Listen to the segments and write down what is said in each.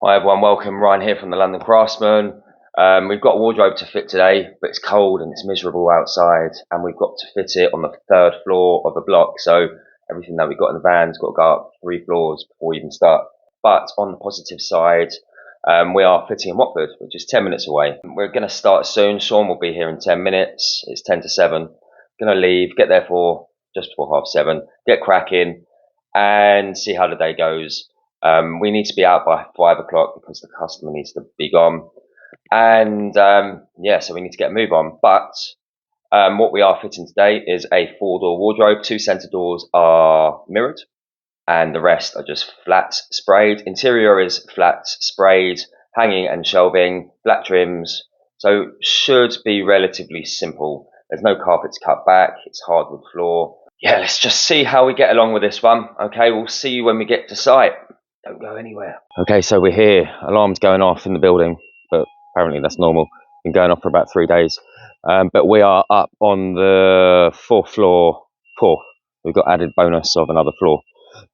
Hi everyone, welcome. Ryan here from the London Craftsman. We've got a wardrobe to fit today, but it's cold and it's miserable outside, and we've got to fit it on the third floor of the block. So everything that we've got in the van's got to go up 3 floors before we even start. But on the positive side, we are fitting in Watford, which is 10 minutes away. We're going to start soon. Sean will be here in 10 minutes. It's 10 to 7. Going to leave, get there for just before 7:30, get cracking, and see how the day goes. We need to be out by 5 o'clock because the customer needs to be gone. And so we need to get a move on. But what we are fitting today is a 4-door wardrobe. 2 centre doors are mirrored and the rest are just flat sprayed. Interior is flat sprayed, hanging and shelving, black trims. So should be relatively simple. There's no carpets cut back. It's hardwood floor. Yeah, let's just see how we get along with this one. Okay, we'll see you when we get to site. Don't go anywhere. Okay, so we're here. Alarm's going off in the building, but apparently that's normal. Been going off for about 3 days. But we are up on the 4th floor. We've got added bonus of another floor.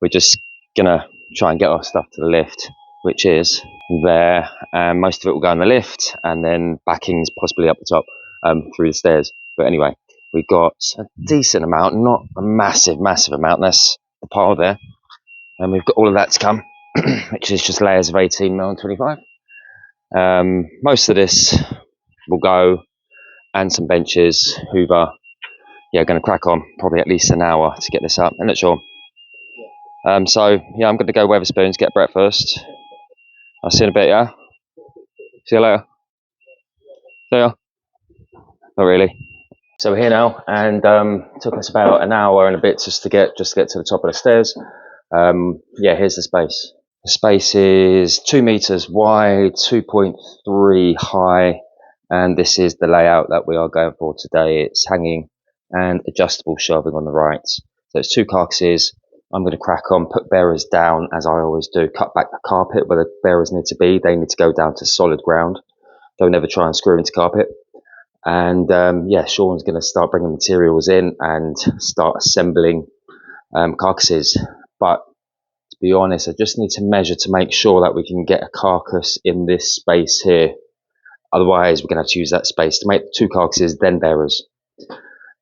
We're just gonna try and get our stuff to the lift, which is there, and most of it will go in the lift, and then backings possibly up the top through the stairs. But anyway, we've got a decent amount, not a massive amount. That's the pile there, and we've got all of that to come, which is just layers of 18mm and 25. Most of this will go, and some benches. Hoover. Yeah, going to crack on. Probably at least an hour to get this up. I'm not sure. So yeah, I'm going to go Wetherspoons, get breakfast. I'll see you in a bit. Yeah. See you later. See ya. Not really. So we're here now, and took us about an hour and a bit just to get to the top of the stairs. Yeah, here's the space. The space is 2 meters wide, 2.3 high, and this is the layout that we are going for today. It's hanging and adjustable shelving on the right. So it's 2 carcasses. I'm going to crack on, put bearers down as I always do, cut back the carpet where the bearers need to be. They need to go down to solid ground. Don't ever try and screw into carpet. And yeah, Sean's going to start bringing materials in and start assembling carcasses. But to be honest, I just need to measure to make sure that we can get a carcass in this space here. Otherwise, we're going to have to use that space to make 2 carcasses, then bearers.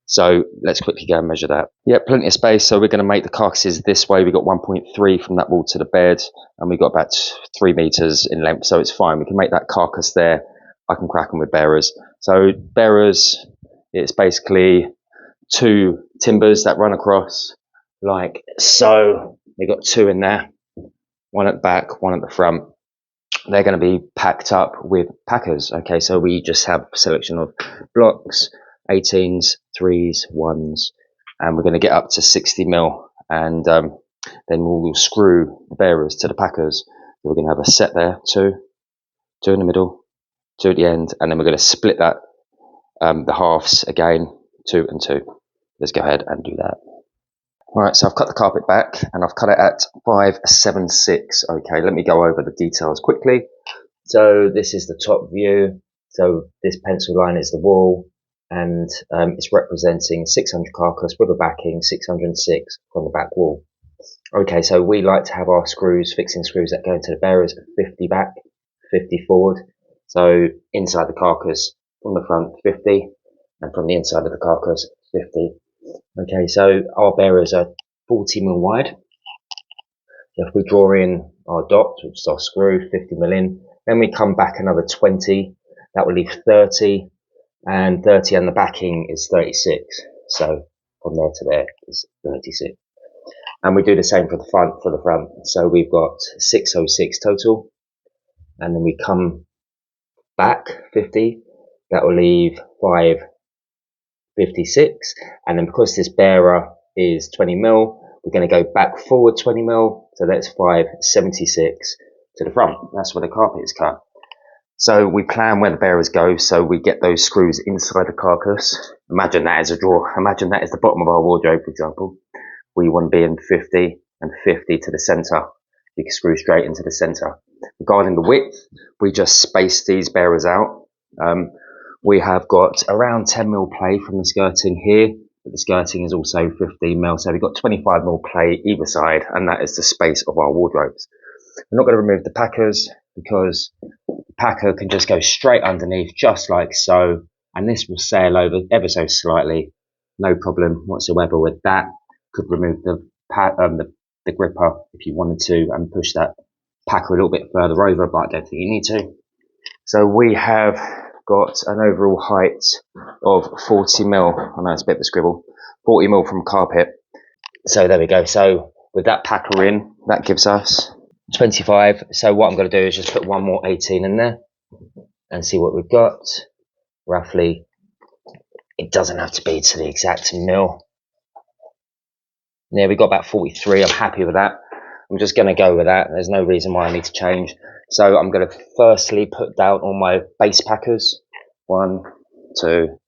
So let's quickly go and measure that. Yeah, plenty of space. So we're going to make the carcasses this way. We got 1.3 from that wall to the bed, and we got about 3 meters in length. So it's fine. We can make that carcass there. I can crack on with bearers. So bearers, it's basically 2 timbers that run across like so. We got 2 in there, 1 at the back, 1 at the front. They're going to be packed up with packers. Okay, so we just have a selection of blocks, 18s, 3s, 1s, and we're going to get up to 60mm, and then we'll screw the bearers to the packers. So we're going to have a set there, 2 in the middle, 2 at the end, and then we're going to split that, the halves again, 2 and 2. Let's go ahead and do that. Alright, so I've cut the carpet back and I've cut it at 576. Okay, let me go over the details quickly. So this is the top view. So this pencil line is the wall, and it's representing 600 carcass with a backing, 606 from the back wall. Okay, so we like to have our screws, fixing screws that go into the bearers, 50 back, 50 forward. So inside the carcass, from the front, 50, and from the inside of the carcass, 50. Okay, so our bearers are 40mm wide. So if we draw in our dot, which is our screw, 50mm in, then we come back another 20, that will leave 30, and 30 and the backing is 36. So from there to there is 36. And we do the same for the front. So we've got 606 total, and then we come back 50, that will leave 556, and then because this bearer is 20mm, we're going to go back forward 20mm, so that's 576 to the front. That's where the carpet is cut. So we plan where the bearers go, so we get those screws inside the carcass. Imagine that as a drawer. Imagine that as the bottom of our wardrobe, for example. We want to be in 50 and 50 to the center. You can screw straight into the center. Regarding the width, we just space these bearers out. We have got around 10mm play from the skirting here, but the skirting is also 15mm, so we've got 25mm play either side, and that is the space of our wardrobes. We're not going to remove the packers. because the packer can just go straight underneath, just like so, and this will sail over ever so slightly, no problem whatsoever with that. Could remove the gripper if you wanted to and push that packer a little bit further over, but I don't think you need to. So we have got an overall height of 40 mil. I know it's a bit of a scribble. 40 mil from carpet. So there we go. So with that packer in, that gives us 25. So what I'm going to do is just put one more 18 in there and see what we've got. Roughly, it doesn't have to be to the exact mil. Yeah, we got about 43. I'm happy with that. I'm just going to go with that. There's no reason why I need to change. So I'm going to firstly put down all my base packers. 1, 2,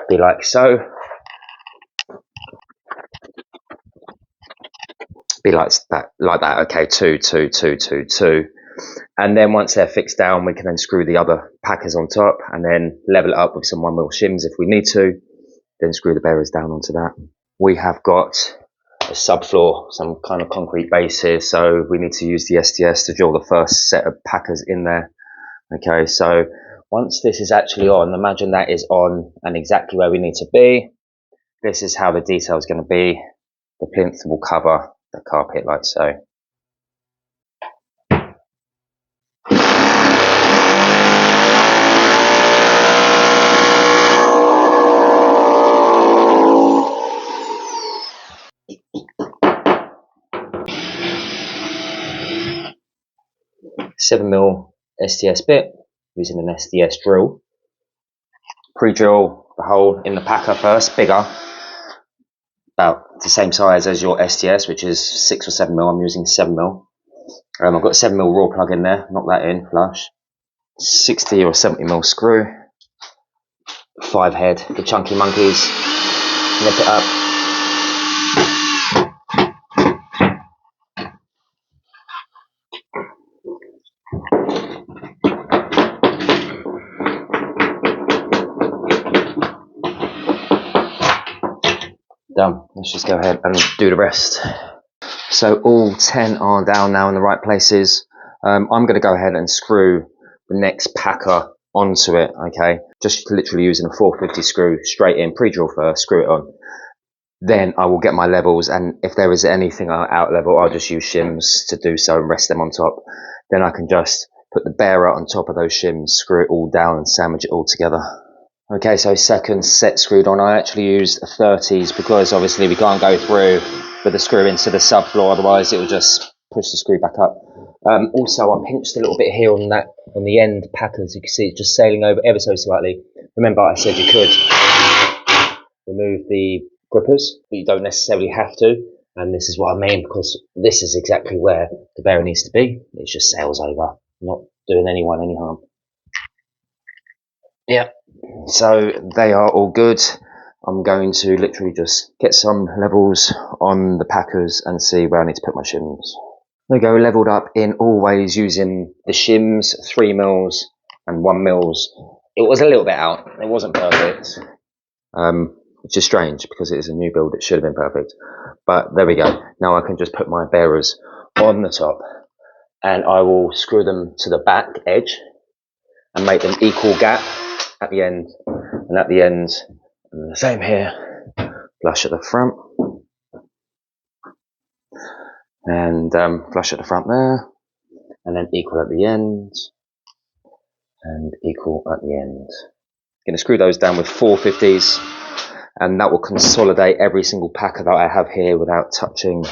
be like so. Be like that. Okay, 2, 2, 2, 2, 2. And then once they're fixed down, we can then screw the other packers on top and then level it up with some 1mm shims if we need to. Then screw the bearers down onto that. We have got a subfloor, some kind of concrete base here, so we need to use the SDS to drill the first set of packers in there. Okay, so once this is actually on, imagine that is on and exactly where we need to be. This is how the detail is going to be. The plinth will cover the carpet like so. Seven mil SDS bit using an SDS drill. Pre-drill the hole in the packer first, bigger, about the same size as your SDS, which is 6 or 7 mil. I'm using 7 mil. I've got a 7 mil raw plug in there, knock that in flush. 60 or 70 mil screw. 5 head, the chunky monkeys. Nip it up. Done. Let's just go ahead and do the rest. So all 10 are down now in the right places. I'm going to go ahead and screw the next packer onto it, okay? Just literally using a 450 screw straight in, pre-drill first, screw it on. Then I will get my levels, and if there is anything out level, I'll just use shims to do so and rest them on top. Then I can just put the bearer on top of those shims, screw it all down and sandwich it all together. Okay, so second set screwed on. I actually used 30s because obviously we can't go through with the screw into the subfloor, otherwise it will just push the screw back up. Also, I pinched a little bit here on the end packers. You can see it's just sailing over ever so slightly. Remember, I said you could remove the grippers, but you don't necessarily have to. And this is what I mean, because this is exactly where the bearer needs to be. It just sails over, not doing anyone any harm. Yeah. So they are all good. I'm going to literally just get some levels on the packers and see where I need to put my shims. They go leveled up in all ways using the shims, 3 mils and 1 mils. It was a little bit out. It wasn't perfect. Which is strange because it is a new build. It should have been perfect. But there we go. Now I can just put my bearers on the top and I will screw them to the back edge and make them equal gap at the end, and at the end, and the same here, flush at the front, and flush at the front there, and then equal at the end, and equal at the end. Going to screw those down with 450s, and that will consolidate every single packer that I have here without touching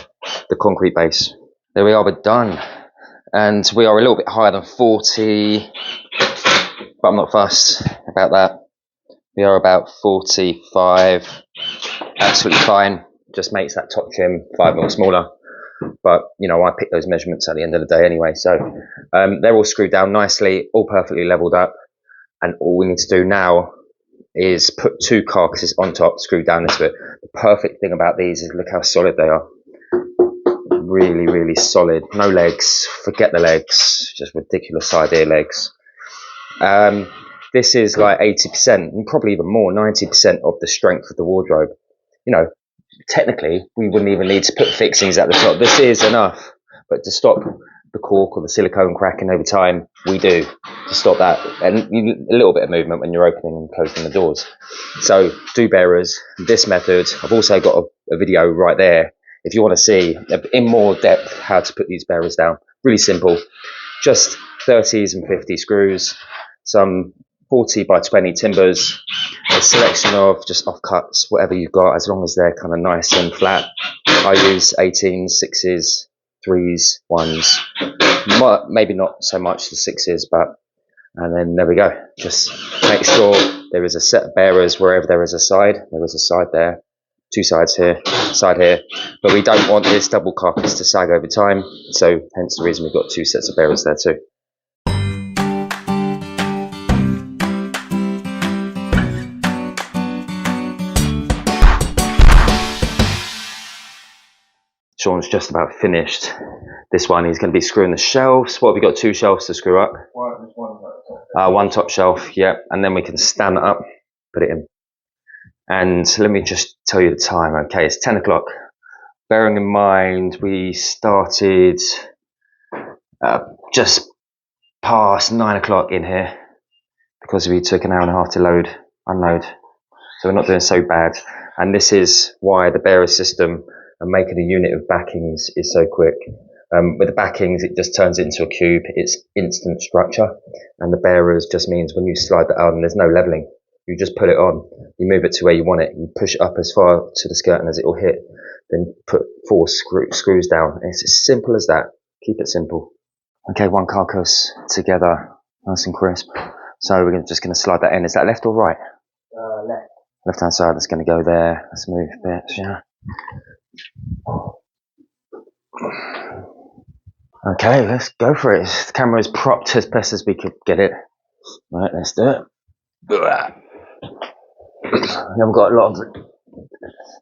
the concrete base. There we are, we're done. And we are a little bit higher than 40, but I'm not fussed about that. We are about 45, absolutely fine. Just makes that top trim 5 mil smaller. But, you know, I pick those measurements at the end of the day anyway. So they're all screwed down nicely, all perfectly leveled up. And all we need to do now is put 2 carcasses on top, screwed down into it. The perfect thing about these is look how solid they are. Really, really solid. No legs. Forget the legs. Just ridiculous idea legs. This is like 80%, and probably even more, 90% of the strength of the wardrobe. You know, technically, we wouldn't even need to put fixings at the top. This is enough, but to stop the cork or the silicone cracking over time, we do to stop that, and a little bit of movement when you're opening and closing the doors. So do bearers, this method. I've also got a video right there if you want to see in more depth how to put these bearers down. Really simple, just 30s and 50 screws, some 40 by 20 timbers, a selection of just offcuts, whatever you've got, as long as they're kind of nice and flat. I use 18s, 6s, 3s, 1s, maybe not so much the 6s, but, and then there we go. Just make sure there is a set of bearers wherever there is a side. There is a side there, two sides here, side here, but we don't want this double carcass to sag over time, so hence the reason we've got two sets of bearers there too. Sean's just about finished this one. He's going to be screwing the shelves. What have we got? Two shelves to screw up? One top shelf, yeah, and then we can stand it up, put it in. And let me just tell you the time. Okay, it's 10 o'clock. Bearing in mind we started just past 9 o'clock in here because we took an hour and a half to unload. So we're not doing so bad. And this is why the bearer system and making a unit of backings is so quick. With the backings, it just turns it into a cube. It's instant structure. And the bearers just means when you slide that on, there's no leveling. You just put it on, you move it to where you want it, you push it up as far to the skirting as it will hit, then put 4 screws down. It's as simple as that. Keep it simple. Okay, one carcass together, nice and crisp. So we're just going to slide that in. Is that left or right? Left. Left hand side, that's going to go there. Let's move bits, yeah. Okay, let's go for it. The camera is propped as best as we could get it. Right, let's do it. We haven't got a lot of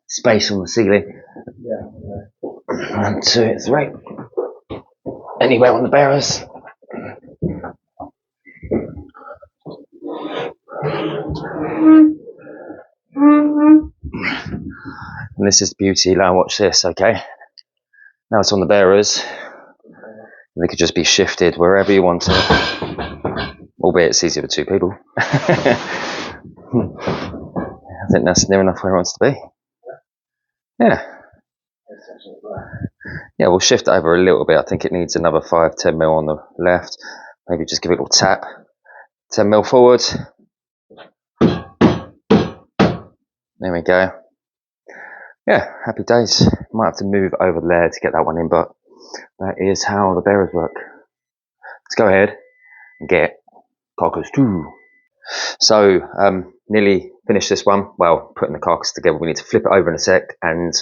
space on the ceiling. Yeah. 1, 2, 3. Anywhere on the bearers. And this is the beauty. Now watch this, okay? Now it's on the bearers. They could just be shifted wherever you want it. Albeit it's easier with 2 people. I think that's near enough where it wants to be. Yeah. Yeah, we'll shift it over a little bit. I think it needs another 5-10 mil on the left. Maybe just give it a little tap. 10 mil forward. There we go. Yeah, happy days. Might have to move over there to get that one in, but that is how the bearers work. Let's go ahead and get carcass 2. So, nearly finished this one. Well, putting the carcass together, we need to flip it over in a sec, and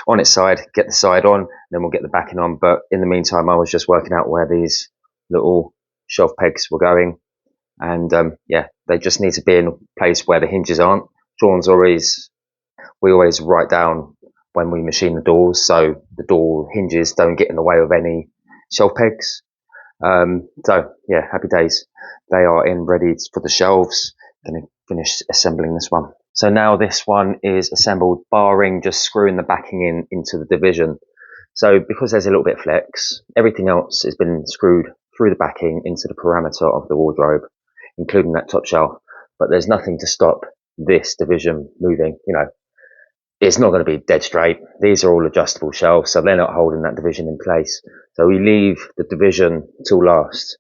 on its side, get the side on, then we'll get the backing on. But in the meantime, I was just working out where these little shelf pegs were going, and yeah, they just need to be in a place where the hinges aren't. We always write down when we machine the doors, so the door hinges don't get in the way of any shelf pegs. So yeah, happy days. They are in ready for the shelves. Going to finish assembling this one. So now this one is assembled, barring just screwing the backing into the division. So because there's a little bit of flex, everything else has been screwed through the backing into the parameter of the wardrobe, including that top shelf. But there's nothing to stop this division moving. You know, it's not going to be dead straight. These are all adjustable shelves, so they're not holding that division in place. So we leave the division till last.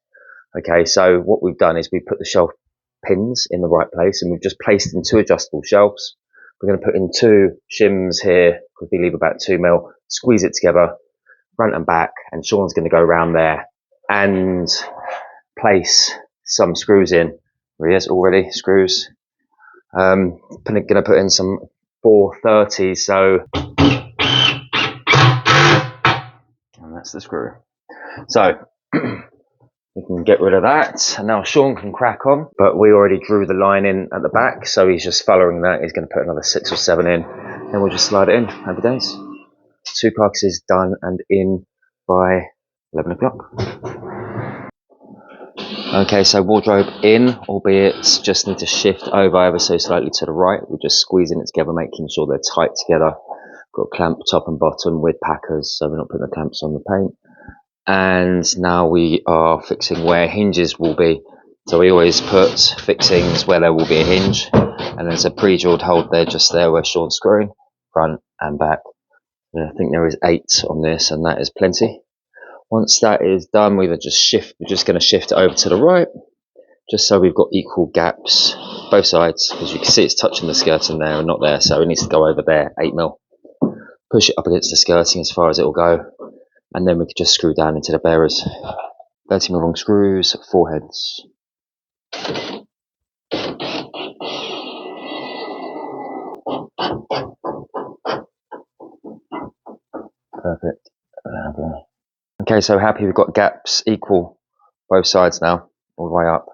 Okay, so what we've done is we put the shelf pins in the right place, and we've just placed in 2 adjustable shelves. We're going to put in 2 shims here, because we leave about 2 mil, squeeze it together, front and back, and Sean's going to go around there and place some screws in. There he is already, screws. Going to put in some 430, so, and that's the screw. So, we can get rid of that, and now Sean can crack on, but we already drew the line in at the back, so he's just following that. He's going to put another 6 or 7 in, and we'll just slide it in. Happy days. 2 carcasses done and in by 11 o'clock. Okay, so wardrobe in, albeit just need to shift over ever so slightly to the right. We're just squeezing it together, making sure they're tight together. Got a clamp top and bottom with packers, so we're not putting the clamps on the paint. and now we are fixing where hinges will be. So we always put fixings where there will be a hinge, and there's a pre-drilled hole there, just there where Sean's screwing, front and back. And I think there is 8 on this, and that is plenty. Once that is done, we're just going to shift it over to the right, just so we've got equal gaps both sides, because you can see it's touching the skirting there and not there, so it needs to go over there, 8mm. Push it up against the skirting as far as it will go, and then we can just screw down into the bearers. 30mm long screws, 4 heads. Perfect. Okay, so happy we've got gaps equal both sides now, all the way up.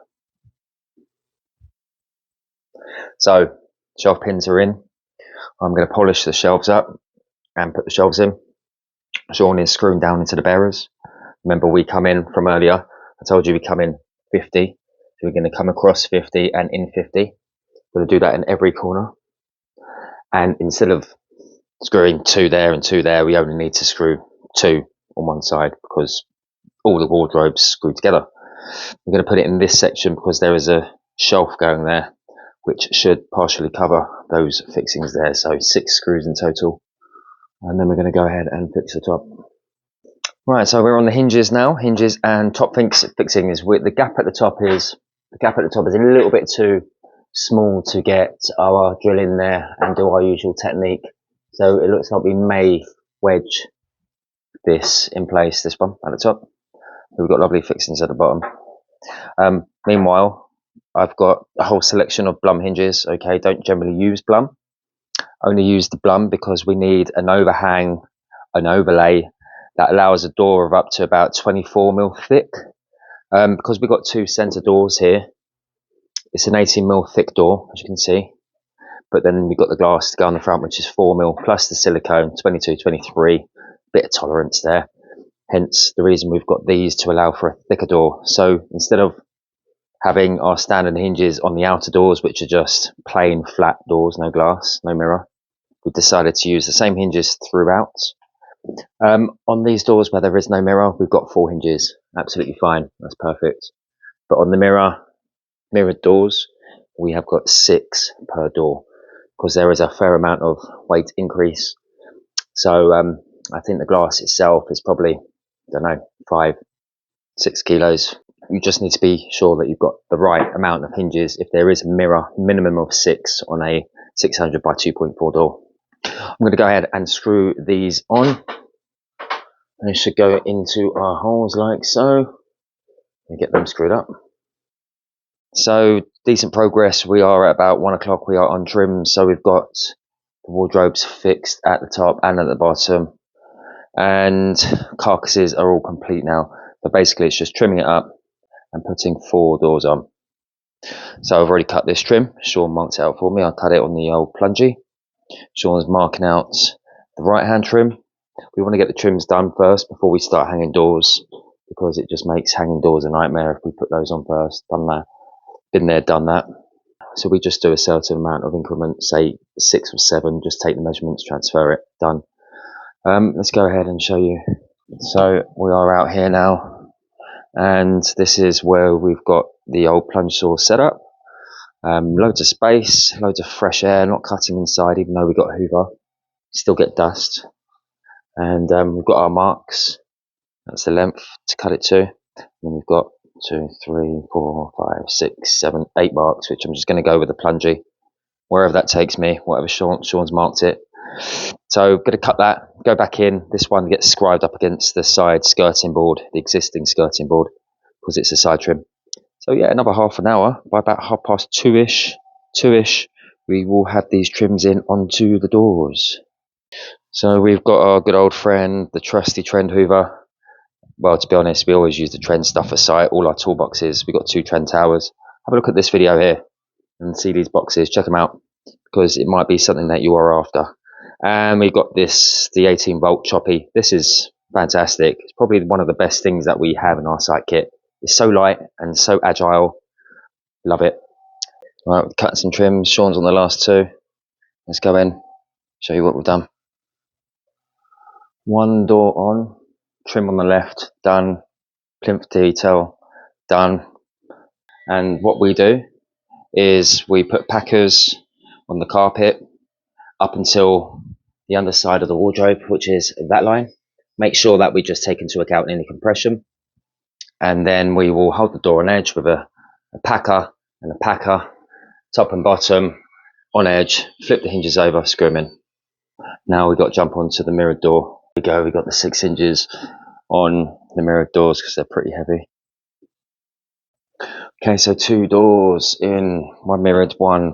So shelf pins are in. I'm going to polish the shelves up and put the shelves in. Sean is screwing down into the bearers. Remember, we come in from earlier. I told you we come in 50. So we're going to come across 50 and in 50. We're going to do that in every corner. And instead of screwing 2 there and 2 there, we only need to screw 2 on one side, because all the wardrobes screw together. We're going to put it in this section because there is a shelf going there, which should partially cover those fixings there. So 6 screws in total. And then we're going to go ahead and fix the top. Right, so we're on the hinges now. Hinges and top fixing is with the gap at the top is a little bit too small to get our drill in there and do our usual technique. So it looks like we may wedge this in place, this one at the top. We've got lovely fixings at the bottom. Meanwhile, I've got a whole selection of Blum hinges. Okay, don't generally use Blum. Only use the Blum because we need an overhang, an overlay that allows a door of up to about 24mm thick. Because we've got 2 centre doors here, it's an 18mm thick door, as you can see. But then we've got the glass to go on the front, which is 4mm, plus the silicone, 22, 23, bit of tolerance there. Hence the reason we've got these to allow for a thicker door. So instead of having our standard hinges on the outer doors, which are just plain flat doors, no glass, no mirror, we've decided to use the same hinges throughout. On these doors where there is no mirror, we've got 4 hinges. Absolutely fine. That's perfect. But on the mirrored doors, we have got 6 per door, because there is a fair amount of weight increase. So I think the glass itself is probably, I don't know, 5-6 kilos. You just need to be sure that you've got the right amount of hinges. If there is a mirror, minimum of 6 on a 600 by 2.4 door. I'm going to go ahead and screw these on. They should go into our holes like so, and get them screwed up. So decent progress. We are at about 1 o'clock. We are on trim, so we've got the wardrobes fixed at the top and at the bottom, and carcasses are all complete now. So basically it's just trimming it up and putting 4 doors on. So I've already cut this trim. Sean marked it out for me. I cut it on the old plungy. Sean's marking out the right hand trim. We want to get the trims done first before we start hanging doors, because it just makes hanging doors a nightmare if we put those on first. Done that. Been there, done that. So we just do a certain amount of increment, say 6 or 7, just take the measurements, transfer it, done. Let's go ahead and show you. So we are out here now, and this is where we've got the old plunge saw set up. Loads of space, loads of fresh air, not cutting inside, even though we've got a hoover. Still get dust. And we've got our marks. That's the length to cut it to. And we've got 2, 3, 4, 5, 6, 7, 8 marks, which I'm just going to go with the plungy, wherever that takes me, whatever Sean's marked it. So I'm going to cut that, go back in. This one gets scribed up against the side skirting board, the existing skirting board, because it's a side trim. So yeah, another half an hour. By about 2:30, we will have these trims in onto the doors. So we've got our good old friend, the trusty Trend Hoover. Well, to be honest, we always use the Trend stuff aside, all our toolboxes. We've got 2 Trend towers. Have a look at this video here and see these boxes. Check them out, because it might be something that you are after. And we've got this, the 18-volt choppy. This is fantastic. It's probably one of the best things that we have in our site kit. It's so light and so agile. Love it. Right, we've cut some trims. Sean's on the last 2. Let's go in, show you what we've done. 1 door on, trim on the left, done. Plinth detail, done. And what we do is we put packers on the carpet up until the underside of the wardrobe, which is that line. Make sure that we just take into account any compression. And then we will hold the door on edge with a packer and a packer, top and bottom, on edge, flip the hinges over, screw them in. Now we've got to jump onto the mirrored door. Here we go, we've got the 6 hinges on the mirrored doors because they're pretty heavy. Okay, so 2 doors in, 1 mirrored, 1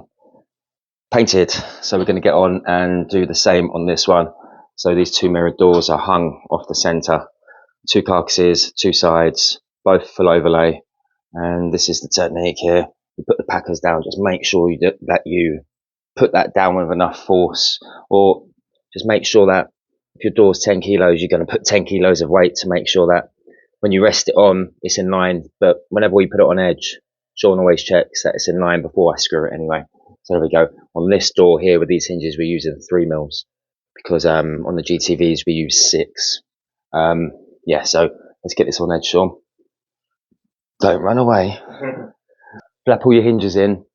painted. So we're going to get on and do the same on this one. So these 2 mirrored doors are hung off the centre. 2 carcasses, 2 sides, both full overlay. And this is the technique here. You put the packers down, just make sure that you put that down with enough force, or just make sure that if your door's 10 kilos, you're going to put 10 kilos of weight to make sure that when you rest it on, it's in line. But whenever we put it on edge, Sean always checks that it's in line before I screw it anyway. So there we go. On this door here with these hinges, we're using 3 mils because on the GTVs we use 6. Yeah, so let's get this on edge, Sean. Don't run away. Flap all your hinges in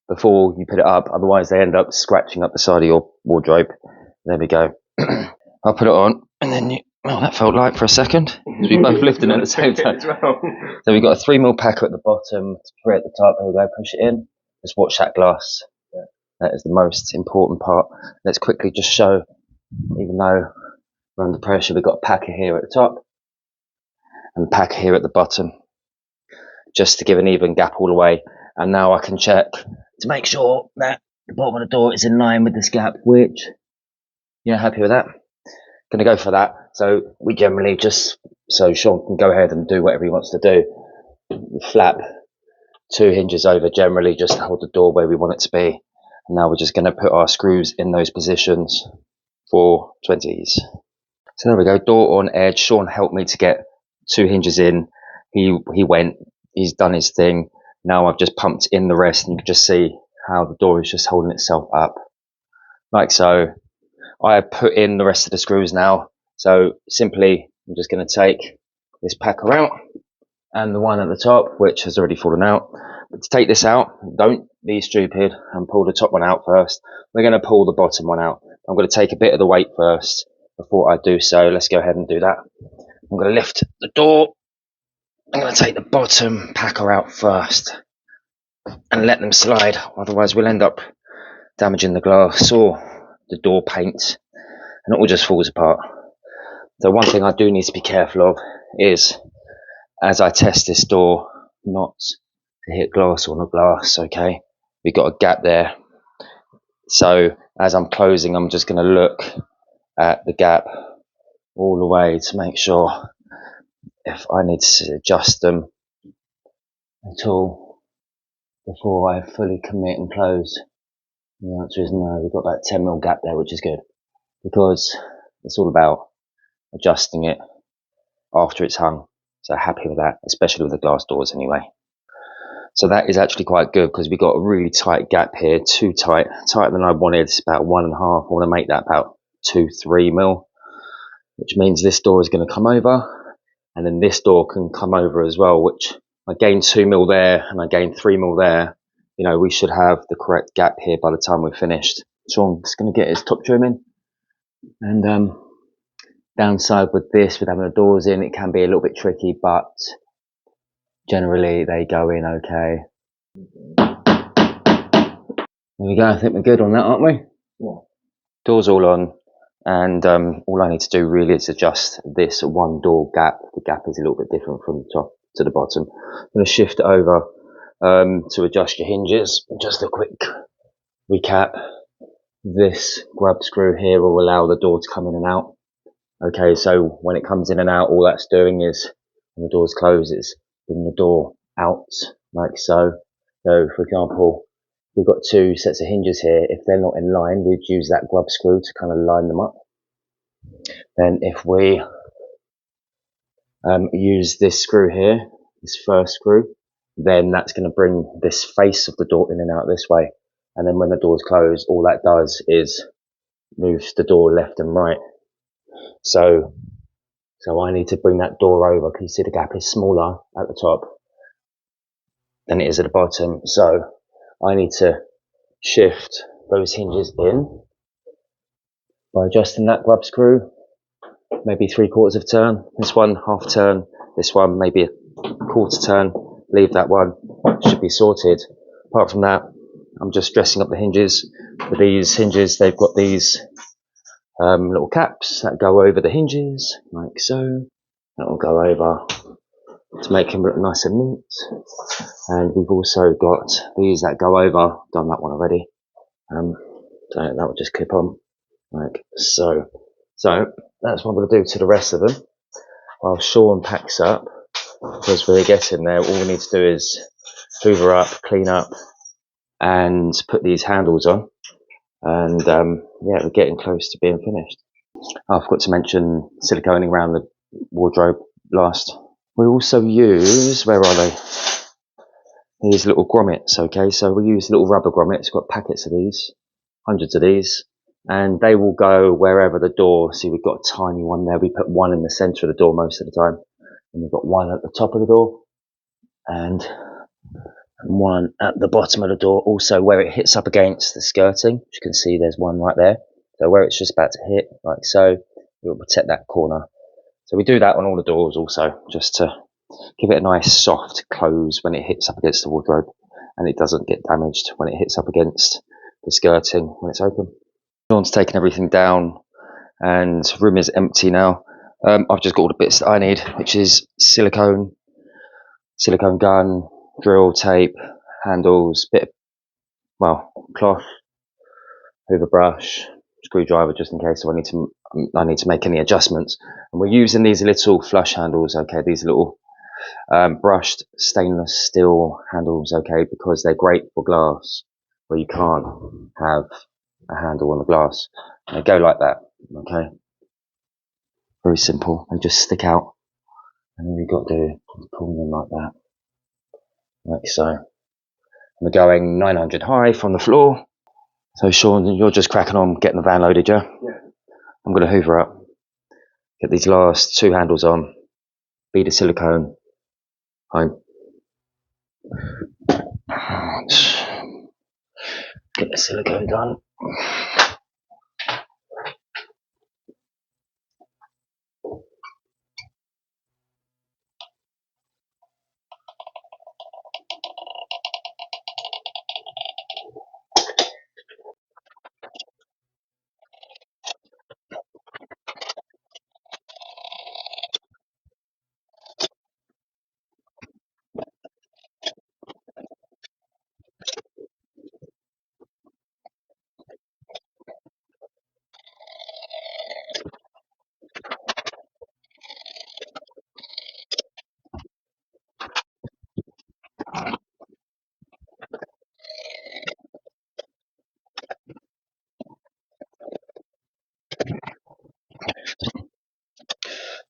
before you put it up, otherwise they end up scratching up the side of your wardrobe. There we go. I'll put it on, and then oh, that felt light for a second. We both lifting at the same time. So we've got a 3 mil packer at the bottom, 3 at the top. There we go. Push it in. Just watch that glass. That is the most important part. Let's quickly just show, even though we're under pressure, we've got a packer here at the top and a packer here at the bottom, just to give an even gap all the way. And now I can check to make sure that the bottom of the door is in line with this gap, which, yeah, happy with that. Gonna go for that. So we generally just, so Sean can go ahead and do whatever he wants to do. Flap 2 hinges over generally just to hold the door where we want it to be. And now we're just gonna put our screws in those positions for 20s. So there we go, door on edge. Sean helped me to get 2 hinges in. He's done his thing. Now I've just pumped in the rest, and you can just see how the door is just holding itself up, like so. I have put in the rest of the screws now. So simply, I'm just going to take this packer out and the one at the top, which has already fallen out. But to take this out, don't be stupid and pull the top one out first. We're going to pull the bottom one out. I'm going to take a bit of the weight first before I do so. Let's go ahead and do that. I'm going to lift the door. I'm going to take the bottom packer out first and let them slide, otherwise we'll end up damaging the glass or the door paint and it all just falls apart. So one thing I do need to be careful of is, as I test this door, not to hit glass on the glass. Okay, we've got a gap there, so as I'm closing, I'm just going to look at the gap all the way to make sure if I need to adjust them at all before I fully commit and close. The answer is no. We've got that 10 mil gap there, which is good, because it's all about adjusting it after it's hung. So happy with that, especially with the glass doors anyway. So that is actually quite good, because we've got a really tight gap here, too tight, tighter than I wanted. It's about 1.5. I want to make that about 2-3 mil, which means this door is going to come over, and then this door can come over as well, which I gain 2 mil there and I gain 3 mil there. You know, we should have the correct gap here by the time we're finished. So I'm just going to get his top trim in. And downside with this, with having the doors in, it can be a little bit tricky, but generally they go in okay. There we go. I think we're good on that, aren't we? Yeah. Doors all on, and all I need to do really is adjust this one door gap. The gap is a little bit different from the top to the bottom. I'm going to shift it over to adjust your hinges. Just a quick recap. This grub screw here will allow the door to come in and out. Okay, so when it comes in and out, all that's doing is, when the door's closed, it's bringing the door out like so. So, for example, we've got 2 sets of hinges here. If they're not in line, we'd use that grub screw to kind of line them up. Then if we use this screw here, this first screw, then that's going to bring this face of the door in and out this way. And then when the door's closed, all that does is moves the door left and right. So So I need to bring that door over, because you see the gap is smaller at the top than it is at the bottom. So I need to shift those hinges in by adjusting that grub screw, maybe 3/4 of a turn, this one half turn, this one maybe a 1/4 turn, leave that one, should be sorted. Apart from that, I'm just dressing up the hinges. For these hinges, they've got these little caps that go over the hinges, like so. That will go over to make them look nice and neat. And we've also got these that go over, done that one already. So that will just clip on, like so. So that's what I'm going to do to the rest of them. While Sean packs up, because we're getting there, all we need to do is hoover up, clean up, and put these handles on. And yeah, we're getting close to being finished. I forgot to mention siliconing around the wardrobe last. We also use, where are they? These little grommets, okay? So we use little rubber grommets, got packets of these, hundreds of these, and they will go wherever the door, see we've got a tiny one there, we put one in the centre of the door most of the time, and we've got one at the top of the door, and one at the bottom of the door, also where it hits up against the skirting. As you can see, there's one right there, so where it's just about to hit, like so, it will protect that corner. So we do that on all the doors also, just to give it a nice soft close when it hits up against the wardrobe, and it doesn't get damaged when it hits up against the skirting when it's open. Sean's taken everything down and the room is empty now. I've just got all the bits that I need, which is silicone gun, drill, tape, handles, cloth, hoover brush, screwdriver, just in case I need to make any adjustments. And we're using these little flush handles, okay, these little brushed stainless steel handles, okay, because they're great for glass where you can't have a handle on the glass. They go like that, okay, very simple, and just stick out, and all you've got to do is pull them like that, like so. We're going 900 high from the floor. So Sean, you're just cracking on getting the van loaded, yeah? Yeah. I'm going to hoover up, get these last two handles on, bead of silicone home. Get the silicone done.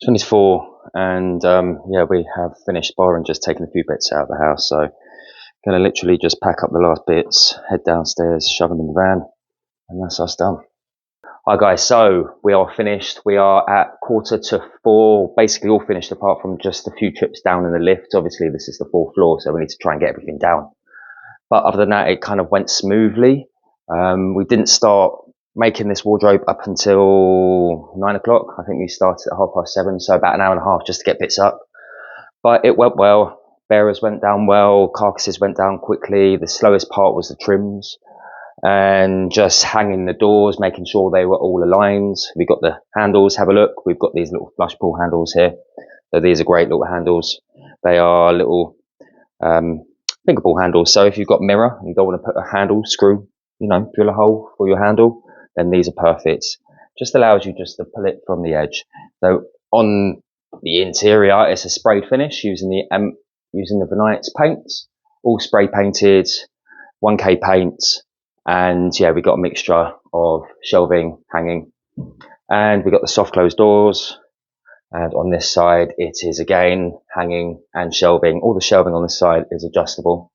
24, and yeah, we have finished barring, just taking a few bits out of the house, so gonna literally just pack up the last bits, head downstairs, shove them in the van, and that's us done. Hi guys, so we are finished. We are at 3:45, basically all finished apart from just a few trips down in the lift. Obviously this is the 4th floor, so we need to try and get everything down, but other than that it kind of went smoothly. We didn't start making this wardrobe up until 9 o'clock. I think we started at 7:30, so about an hour and a half just to get bits up, but it went well. Bearers went down well, carcasses went down quickly. The slowest part was the trims and just hanging the doors, making sure they were all aligned. We got the handles, have a look. We've got these little flush pull handles here. So these are great little handles. They are little finger pull handles. So if you've got mirror and you don't want to put a handle screw, drill a hole for your handle, then these are perfect. Just allows you just to pull it from the edge. So on the interior, it's a sprayed finish using the Vernites paints, all spray painted, 1K paint. And yeah, we got a mixture of shelving, hanging, and we got the soft closed doors. And on this side, it is again hanging and shelving. All the shelving on this side is adjustable.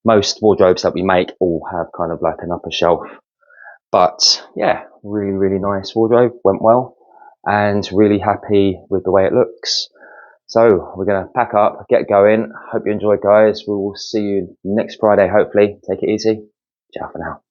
Most wardrobes that we make all have kind of like an upper shelf. But yeah, really, really nice wardrobe, went well. and really happy with the way it looks. So we're going to pack up, get going. Hope you enjoyed, guys. We will see you next Friday, hopefully. Take it easy. Ciao for now.